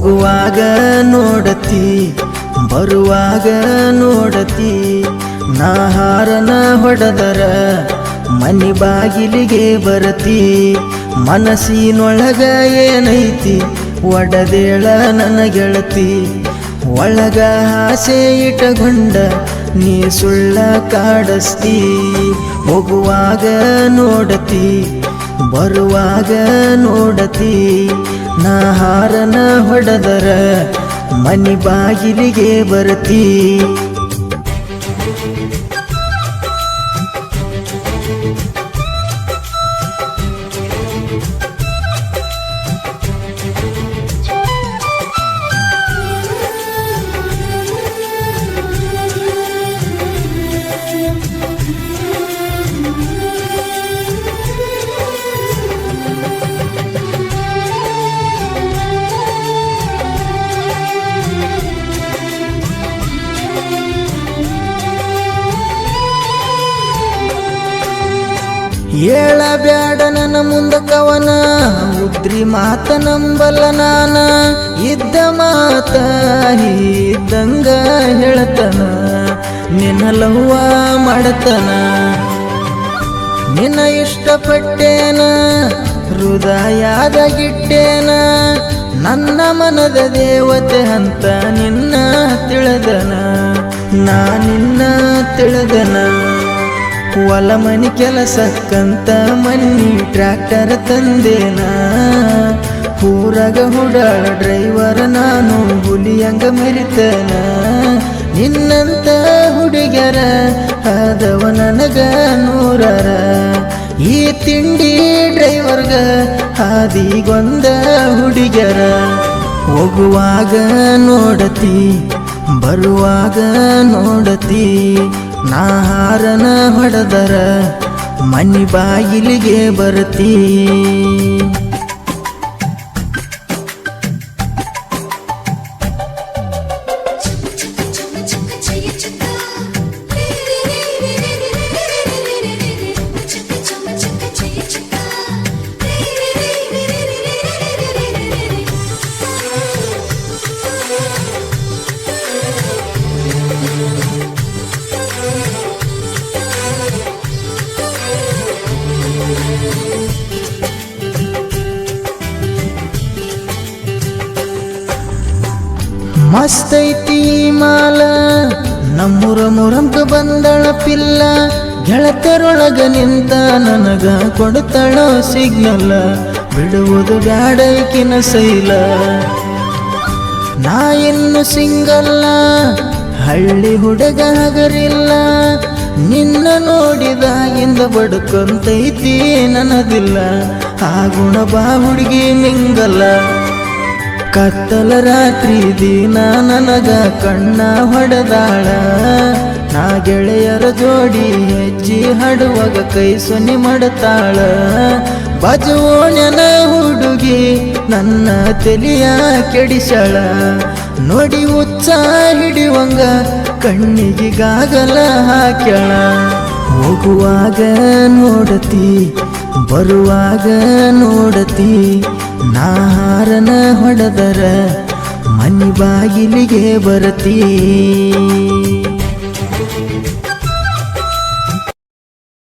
ಹೋಗುವಾಗ ನೋಡತಿ ಬರುವಾಗ ನೋಡತಿ ನಾ ಹಾರನ ಹೊಡೆದರ ಮನಿ ಬಾಗಿಲಿಗೆ ಬರತಿ ಮನಸ್ಸಿನೊಳಗ ಏನೈತಿ ಒಡದೇಳ ನನ್ನ ಗೆಳತಿ ಒಳಗ ಆಸೆ ಇಟ್ಟಗೊಂಡ ನೀ ಸುಳ್ಳ ಕಾಡಸ್ತಿ ಹೋಗುವಾಗ ನೋಡತಿ ಬರುವಾಗ ನೋಡತಿ ನಾ ಹಾರನ ಹೊಡೆದರ ಮನಿ ಬಾಗಿಲಿಗೆ ಬರತಿ ಹೇಳಬ್ಯಾಡ ನನ್ನ ಮುಂದ ಕವನ ಉದ್ರಿ ಮಾತ ನಂಬಲ್ಲ ನಾನ ಇದ್ದ ಮಾತ ಇದ್ದಂಗ ಹೇಳತನ ನಿನ್ನ ಲವ್ವ ಮಾಡತನ ನಿನ್ನ ಇಷ್ಟಪಟ್ಟೇನ ಹೃದಯದಾಗಿಟ್ಟೇನ ನನ್ನ ಮನದ ದೇವತೆ ಅಂತ ನಿನ್ನ ತಿಳಿದನ ನಾ ನಿನ್ನ ತಿಳಿದನ ಹೊಲ ಮನಿ ಕೆಲಸಕ್ಕಂತ ಮನ್ನಿ ಟ್ರ್ಯಾಕ್ಟರ್ ತಂದೇನ ಊರಾಗ ಹುಡಾಳ ಡ್ರೈವರ್ ನಾನು ಹುಲಿಯಂಗ ಮೆರಿತನ ನಿನ್ನಂತ ಹುಡುಗ್ಯರ ಆದವ ನನಗ ನೂರರ ಈ ತಿಂಡಿ ಡ್ರೈವರ್ಗ ಹಾದಿಗೊಂದ ಹುಡುಗ್ಯರ ಹೋಗುವಾಗ ನೋಡತಿ ಬರುವಾಗ ನೋಡತಿ ನಾ ಹಾರನ ಹೊಡೆದರ ಮನಿ ಬಾಗಿಲಿಗೆ ಬರತಿ ಮಸ್ತೈತಿ ಮಾಲ ನಮ್ಮೂರ ಮುರಂಕ ಬಂದಳ ಪಿಲ್ಲ ಗೆಳತರೊಳಗ ನಿಂತ ನನಗ ಕೊಡ್ತಾಳೋ ಸಿಗ್ನಲ್ ಬಿಡುವುದು ಬ್ಯಾಡೈಕಿನ ಸೈಲ ನಾ ಇನ್ನು ಸಿಂಗಲ್ಲ ಹಳ್ಳಿ ಹುಡುಗ ಹಗರಿಲ್ಲ ನಿನ್ನ ನೋಡಿದಾಗಿಂದ ಬಡ್ಕೊಂತೈತಿ ನನದಿಲ್ಲ ಆ ಗುಣ ಬಾ ಹುಡುಗಿ ಮಿಂಗಲ್ಲ ಕತ್ತಲ ರಾತ್ರಿ ದಿನ ನನಗ ಕಣ್ಣ ಹೊಡೆದಾಳ ನಾ ಗೆಳೆಯರ ಜೋಡಿ ಹೆಜ್ಜಿ ಹಾಡುವಾಗ ಕೈ ಸೊನ್ನೆ ಮಾಡ್ತಾಳ ಬಜವೋಣನ ಹುಡುಗಿ ನನ್ನ ತಲೆಯ ಕೆಡಿಸಳ ನೋಡಿ ಉಚ್ಚ ಹಿಡಿವಂಗ ಕಣ್ಣಿಗಾಗಲ ಹಾಕ್ಯಾಳ ಹೋಗುವಾಗ ನೋಡತಿ ಬರುವಾಗ ನೋಡತಿ ನಾ ಹಾರನ ಹೊಡೆದರ ಮನಿ ಬಾಗಿಲಿಗೆ ಬರತಿ